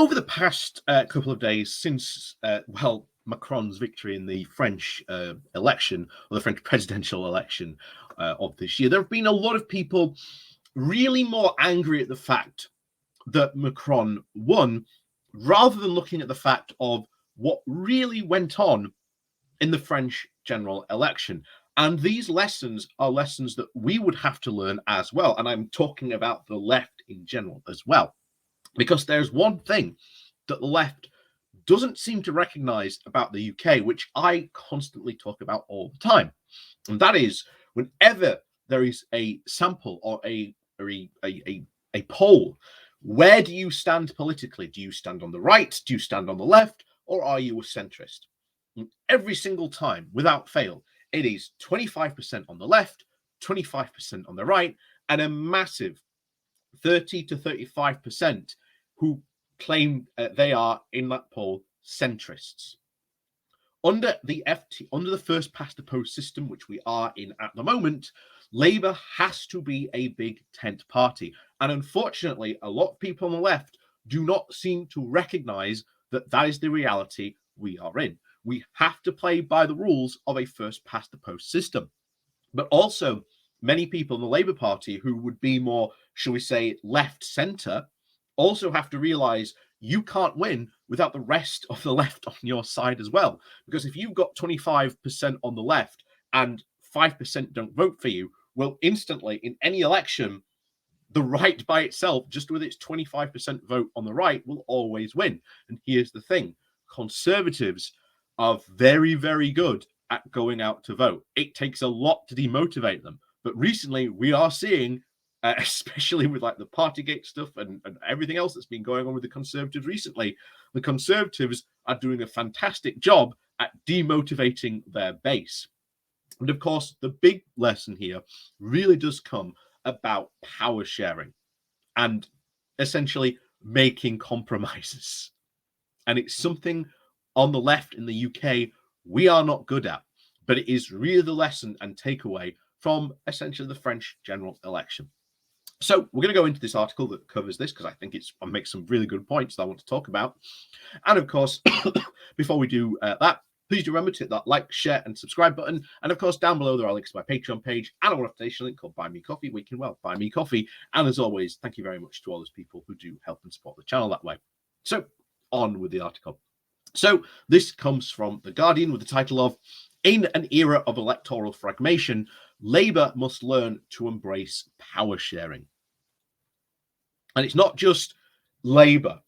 Over the past couple of days since, Macron's victory in the French election, or the French presidential election of this year, there have been a lot of people really more angry at the fact that Macron won, rather than looking at the fact of what really went on in the French general election. And these lessons are lessons that we would have to learn as well. And I'm talking about the left in general as well. Because there's one thing that the left doesn't seem to recognize about the UK, which I constantly talk about all the time. And that is, whenever there is a sample or a poll, where do you stand politically? Do you stand on the right? Do you stand on the left? Or are you a centrist? And every single time, without fail, it is 25% on the left, 25% on the right, and a massive 30 to 35% who claim they are, in that poll, centrists. Under the first past the post system, which we are in at the moment, Labour has to be a big tent party. And unfortunately, a lot of people on the left do not seem to recognise that that is the reality we are in. We have to play by the rules of a first past the post system. But also, many people in the Labour Party who would be more, shall we say, left centre, also have to realise you can't win without the rest of the left on your side as well. Because if you've got 25% on the left and 5% don't vote for you, well, instantly in any election, the right by itself, just with its 25% vote on the right, will always win. And here's the thing: Conservatives are very, very good at going out to vote. It takes a lot to demotivate them. But recently, we are seeing, especially with like the Partygate stuff and everything else that's been going on with the Conservatives recently, the Conservatives are doing a fantastic job at demotivating their base. And of course, the big lesson here really does come about power sharing and essentially making compromises. And it's something on the left in the UK we are not good at, but it is really the lesson and takeaway from essentially the French general election. So we're going to go into this article that covers this because I think it makes some really good points that I want to talk about. And of course, before we do that, please do remember to hit that like, share, and subscribe button. And of course, down below there are links to my Patreon page and a one-off link called Buy Me Coffee, where you can, buy me coffee. And as always, thank you very much to all those people who do help and support the channel that way. So on with the article. So this comes from The Guardian with the title of "In an Era of Electoral Fragmentation, Labour Must Learn to Embrace Power Sharing." And it's not just Labour,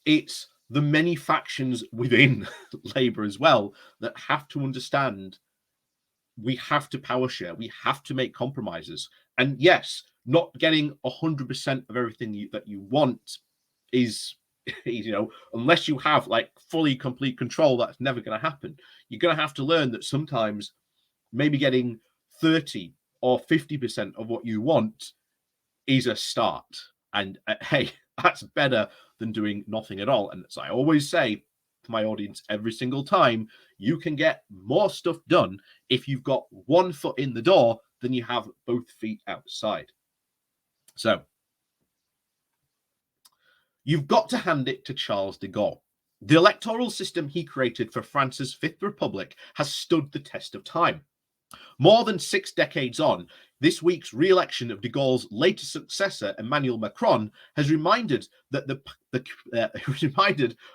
it's the many factions within Labour as well that have to understand we have to power share, we have to make compromises. And yes, not getting 100% of everything that you want is, unless you have like fully complete control, that's never going to happen. You're going to have to learn that sometimes maybe getting 30 or 50% of what you want is a start. And hey, that's better than doing nothing at all. And as I always say to my audience every single time, you can get more stuff done if you've got one foot in the door than you have both feet outside. So you've got to hand it to Charles de Gaulle. The electoral system he created for France's Fifth Republic has stood the test of time. More than 6 decades on, this week's re-election of de Gaulle's latest successor, Emmanuel Macron, has reminded that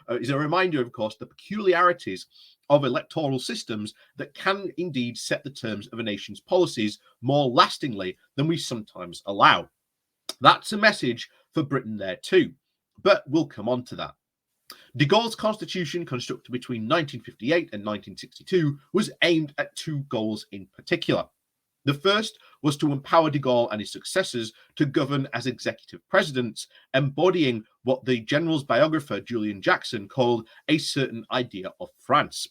is a reminder, of course, the peculiarities of electoral systems that can indeed set the terms of a nation's policies more lastingly than we sometimes allow. That's a message for Britain there too, but we'll come on to that. De Gaulle's constitution, constructed between 1958 and 1962, was aimed at 2 goals in particular. The first was to empower de Gaulle and his successors to govern as executive presidents, embodying what the general's biographer Julian Jackson called a certain idea of France.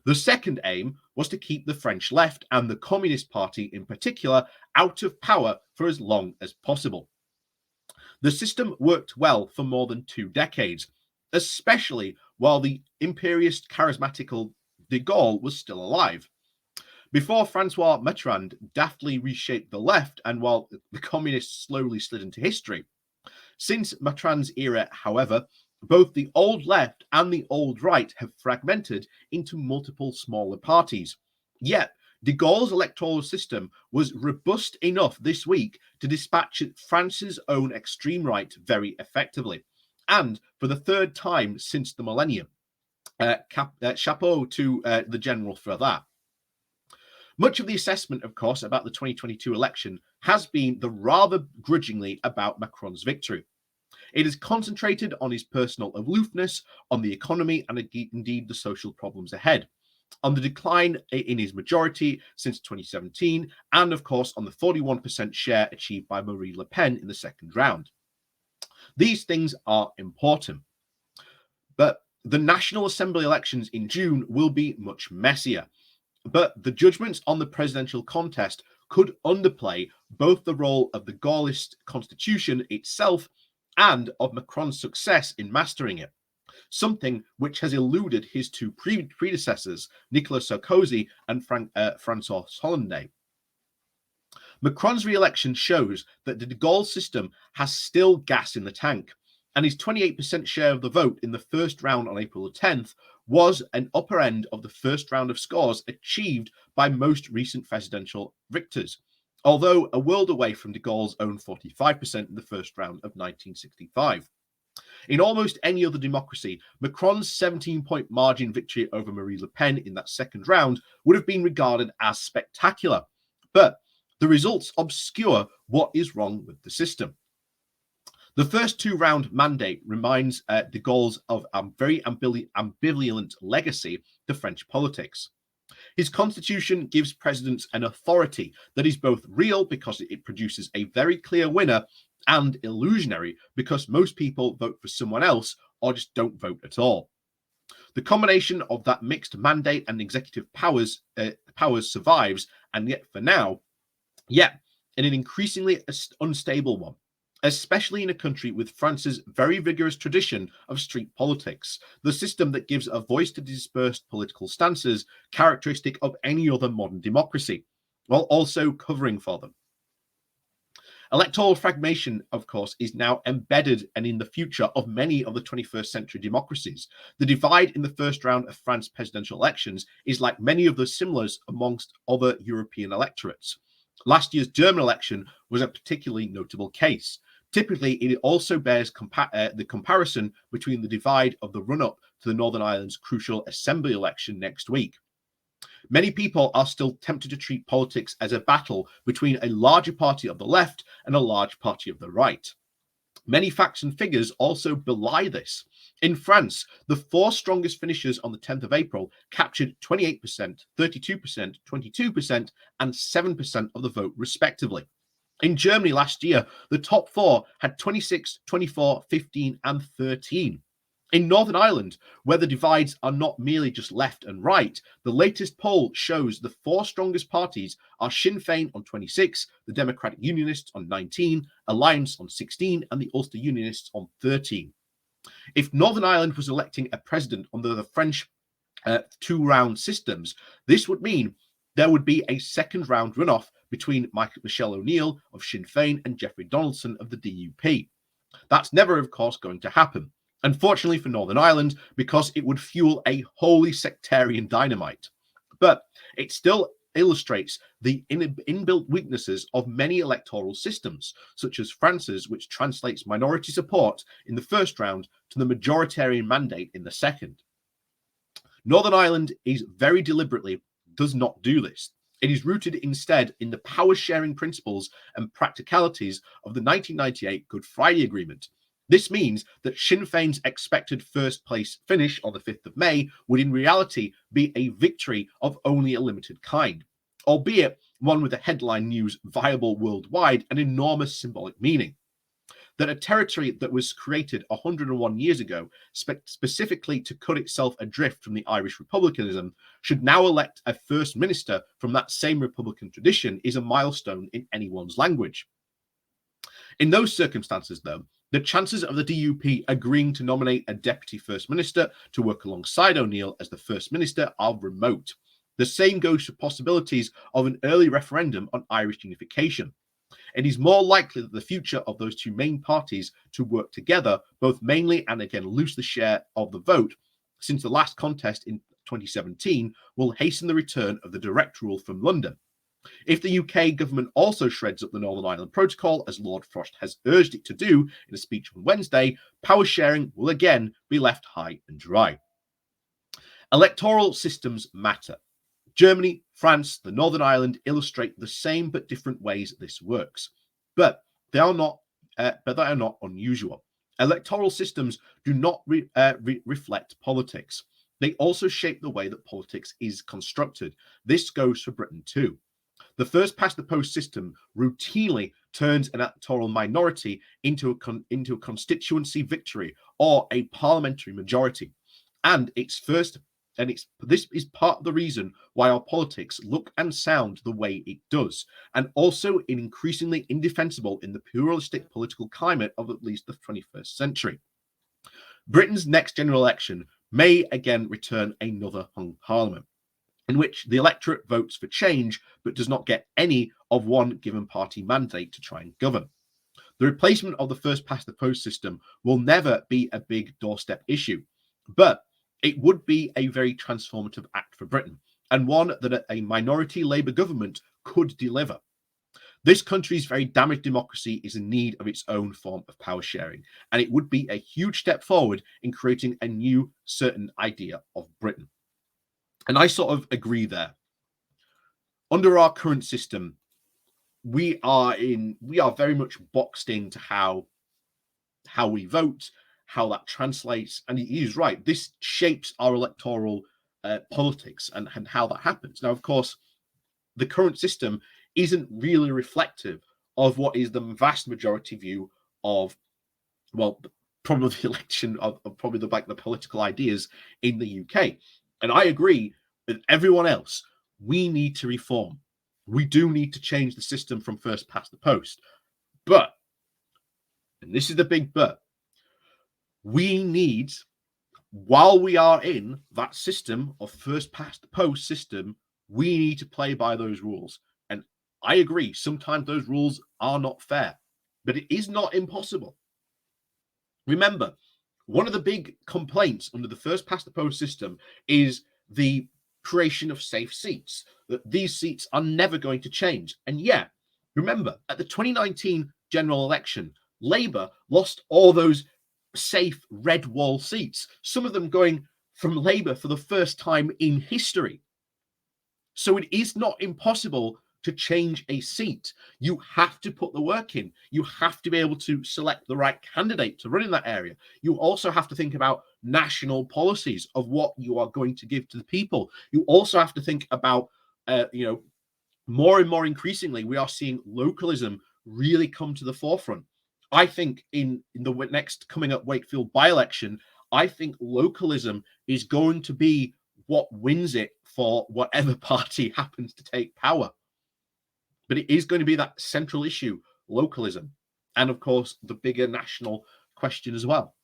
The second aim was to keep the French left and the Communist Party in particular out of power for as long as possible. The system worked well for more than 2 decades, especially while the imperious charismatic de Gaulle was still alive. Before Francois Mitterrand daftly reshaped the left and while the communists slowly slid into history. Since Mitterrand's era, however, Both the old left and the old right have fragmented into multiple smaller parties. Yet, de Gaulle's electoral system was robust enough this week to dispatch France's own extreme right very effectively. And for the third time since the millennium, chapeau to the general for that. Much of the assessment, of course, about the 2022 election has been the rather grudgingly about Macron's victory. It is concentrated on his personal aloofness, on the economy, and indeed the social problems ahead, on the decline in his majority since 2017, and of course on the 41% share achieved by Marine Le Pen in the second round. These things are important. But the National Assembly elections in June will be much messier. But the judgments on the presidential contest could underplay both the role of the Gaullist constitution itself and of Macron's success in mastering it, something which has eluded his two predecessors, Nicolas Sarkozy and François Hollande. Macron's re-election shows that the de Gaulle system has still gas in the tank, and his 28% share of the vote in the first round on April 10th was an upper end of the first round of scores achieved by most recent presidential victors, although a world away from de Gaulle's own 45% in the first round of 1965. In almost any other democracy, Macron's 17-point margin victory over Marine Le Pen in that second round would have been regarded as spectacular. But the results obscure what is wrong with the system. The first two-round mandate reminds de Gaulle's of a very ambivalent legacy to French politics. His constitution gives presidents an authority that is both real because it produces a very clear winner and illusionary because most people vote for someone else or just don't vote at all. The combination of that mixed mandate and executive powers survives, and yet for now, yet in an increasingly unstable one, especially in a country with France's very vigorous tradition of street politics, the system that gives a voice to dispersed political stances characteristic of any other modern democracy, while also covering for them. Electoral fragmentation, of course, is now embedded and in the future of many of the 21st century democracies. The divide in the first round of France's presidential elections is like many of the similars amongst other European electorates. Last year's German election was a particularly notable case. Typically, it also bears the comparison between the divide of the run-up to the Northern Ireland's crucial assembly election next week. Many people are still tempted to treat politics as a battle between a larger party of the left and a large party of the right. Many facts and figures also belie this. In France, the four strongest finishers on the 10th of April captured 28%, 32%, 22%, and 7% of the vote, respectively. In Germany last year, the top four had 26, 24, 15, and 13. In Northern Ireland, where the divides are not merely just left and right, the latest poll shows the four strongest parties are Sinn Féin on 26, the Democratic Unionists on 19, Alliance on 16, and the Ulster Unionists on 13. If Northern Ireland was electing a president under the French two-round systems, this would mean there would be a second-round runoff between Michelle O'Neill of Sinn Féin and Jeffrey Donaldson of the DUP. That's never, of course, going to happen. Unfortunately for Northern Ireland, because it would fuel a wholly sectarian dynamite. But it still illustrates the inbuilt weaknesses of many electoral systems, such as France's, which translates minority support in the first round to the majoritarian mandate in the second. Northern Ireland is very deliberately does not do this. It is rooted instead in the power-sharing principles and practicalities of the 1998 Good Friday Agreement. This means that Sinn Féin's expected first place finish on the 5th of May would in reality be a victory of only a limited kind, albeit one with the headline news viable worldwide and enormous symbolic meaning. That a territory that was created 101 years ago specifically to cut itself adrift from the Irish republicanism should now elect a first minister from that same republican tradition is a milestone in anyone's language. In those circumstances, though, the chances of the DUP agreeing to nominate a deputy first minister to work alongside O'Neill as the first minister are remote. The same goes for possibilities of an early referendum on Irish unification. It is more likely that the future of those two main parties to work together, both mainly and again lose the share of the vote, since the last contest in 2017, will hasten the return of the direct rule from London. If the UK government also shreds up the Northern Ireland Protocol, as Lord Frost has urged it to do in a speech on Wednesday, power sharing will again be left high and dry. Electoral systems matter. Germany, France, the Northern Ireland illustrate the same but different ways this works. But they are not unusual. Electoral systems do not reflect politics. They also shape the way that politics is constructed. This goes for Britain too. The first past the post system routinely turns an electoral minority into a constituency victory or a parliamentary majority. And this is part of the reason why our politics look and sound the way it does, and also increasingly indefensible in the pluralistic political climate of at least the 21st century. Britain's next general election may again return another hung parliament, in which the electorate votes for change but does not get any of one given party mandate to try and govern. The replacement of the first past the post system will never be a big doorstep issue, but it would be a very transformative act for Britain, and one that a minority Labour government could deliver. This country's very damaged democracy is in need of its own form of power sharing, and it would be a huge step forward in creating a new certain idea of Britain. And I sort of agree there. Under our current system, we are very much boxed into how we vote, how that translates, and he is right. This shapes our electoral politics and how that happens. Now, of course, the current system isn't really reflective of what is the vast majority view of, well, probably the election of probably the political ideas in the UK. And I agree with everyone else. We need to reform. We do need to change the system from first past the post. But, and this is the big but, we need, while we are in that system of first past the post system, we need to play by those rules. And I agree, sometimes those rules are not fair, but it is not impossible. Remember, one of the big complaints under the first past the post system is the creation of safe seats, that these seats are never going to change. And yet, remember, at the 2019 general election, Labour lost all those safe red wall seats, some of them going from Labour for the first time in history. So it is not impossible to change a seat. You have to put the work in. You have to be able to select the right candidate to run in that area. You also have to think about national policies of what you are going to give to the people. You also have to think about, more and more increasingly, we are seeing localism really come to the forefront. I think in the next coming up Wakefield by-election, I think localism is going to be what wins it for whatever party happens to take power. But it is going to be that central issue, localism, and of course, the bigger national question as well.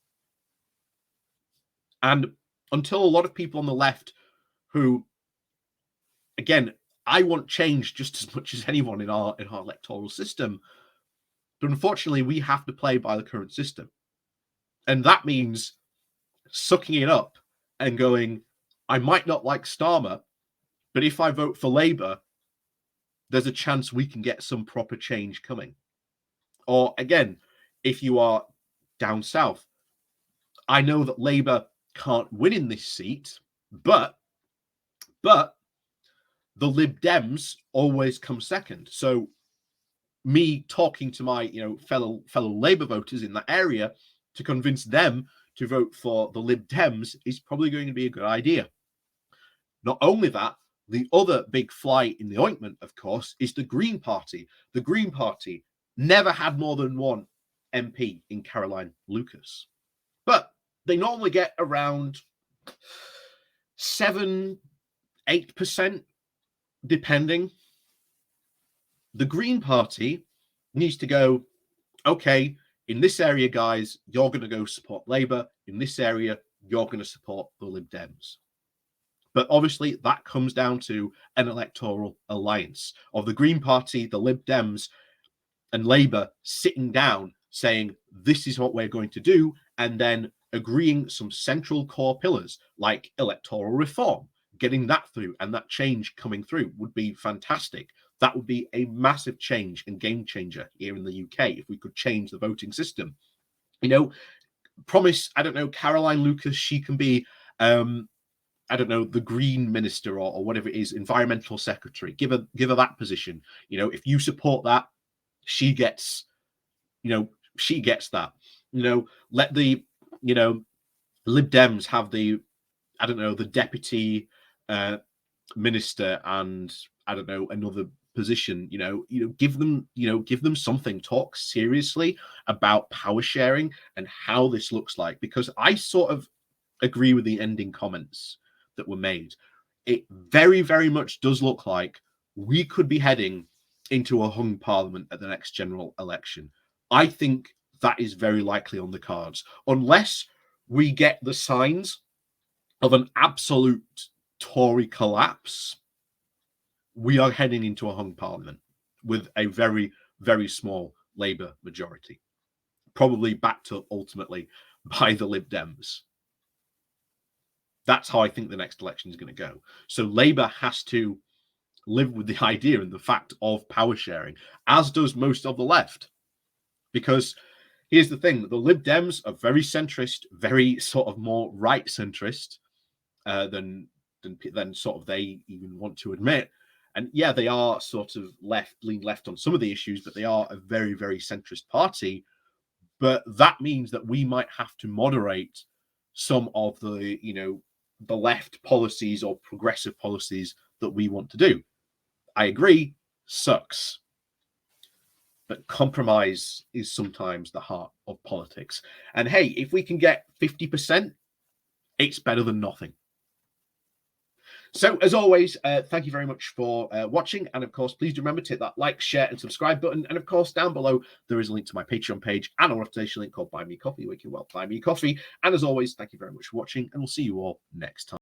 And until a lot of people on the left who, again, I want change just as much as anyone in our electoral system, but unfortunately, we have to play by the current system. And that means sucking it up and going, I might not like Starmer, but if I vote for Labour, there's a chance we can get some proper change coming. Or again, if you are down south, I know that Labour can't win in this seat, but the Lib Dems always come second. So me talking to my fellow Labour voters in that area to convince them to vote for the Lib Dems is probably going to be a good idea. Not only that, the other big fly in the ointment, of course, is the Green Party. The Green Party never had more than one MP in Caroline Lucas, but they normally get around 7-8%, depending. The Green Party needs to go, okay, in this area, guys, you're going to go support Labour. In this area, you're going to support the Lib Dems. But obviously, that comes down to an electoral alliance of the Green Party, the Lib Dems, and Labour sitting down saying, this is what we're going to do, and then agreeing some central core pillars like electoral reform, getting that through, and that change coming through would be fantastic. That would be a massive change and game changer here in the UK if we could change the voting system. You know, promise, I don't know, Caroline Lucas, she can be I don't know, the green minister or whatever it is, environmental secretary. Give her that position. You know, if you support that, she gets, she gets that. You know, let the, Lib Dems have the, I don't know, the deputy minister and I don't know, another position. Give them something. Talk seriously about power sharing and how this looks like, because I sort of agree with the ending comments that were made. It very, very much does look like we could be heading into a hung parliament at the next general election. I think that is very likely on the cards, unless we get the signs of an absolute Tory collapse. We are heading into a hung parliament with a very, very small Labour majority, probably backed up ultimately by the Lib Dems. That's how I think the next election is going to go. So Labour has to live with the idea and the fact of power sharing, as does most of the left. Because here's the thing, the Lib Dems are very centrist, very sort of more right centrist than sort of they even want to admit. And yeah, they are sort of lean left on some of the issues, but they are a very, very centrist party. But that means that we might have to moderate some of the, the left policies or progressive policies that we want to do. I agree, sucks. But compromise is sometimes the heart of politics. And hey, if we can get 50%, it's better than nothing. So, as always, thank you very much for watching. And of course, please do remember to hit that like, share, and subscribe button. And of course, down below, there is a link to my Patreon page and a rotation link called Buy Me Coffee, where you can buy me coffee. And as always, thank you very much for watching, and we'll see you all next time.